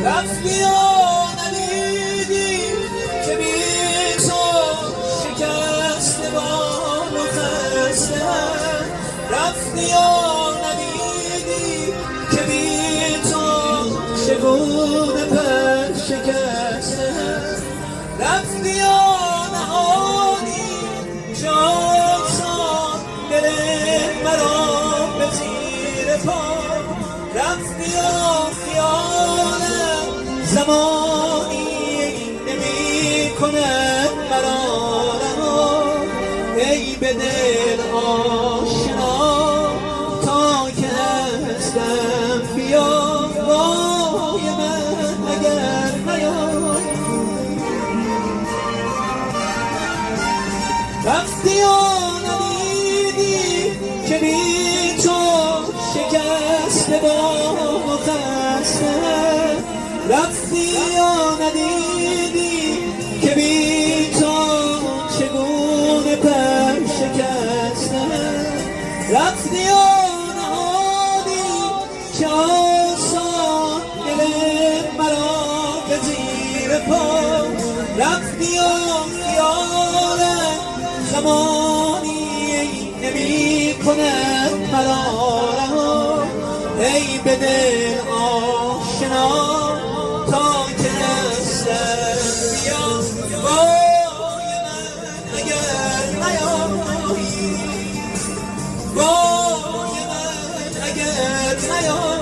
رفتی و ندیدی که بی تو شکسته بال و خسته. رفتی و ندیدی که بی تو چگونه پر شکسته. رفتی و نهادی جان دل مرا به زیر پا. رفتی و خیالم زمانی نمی کند مرا رها. ای به دل آشنا تا که هستم بیا وای من اگر نیای. رفتی و ندیدی که بی تو شکسته بال و خسته. رفتی و ندیدی که بی تو چگونه پر شکسته. رفتی و نهادی که آسان دل مرا به زیر پا. رفتی و خیالم زمانی نمی کند مرا رها. ای به دل آشنا تا که دستم بیا وای من اگر نیایی. وای من اگر نیایی.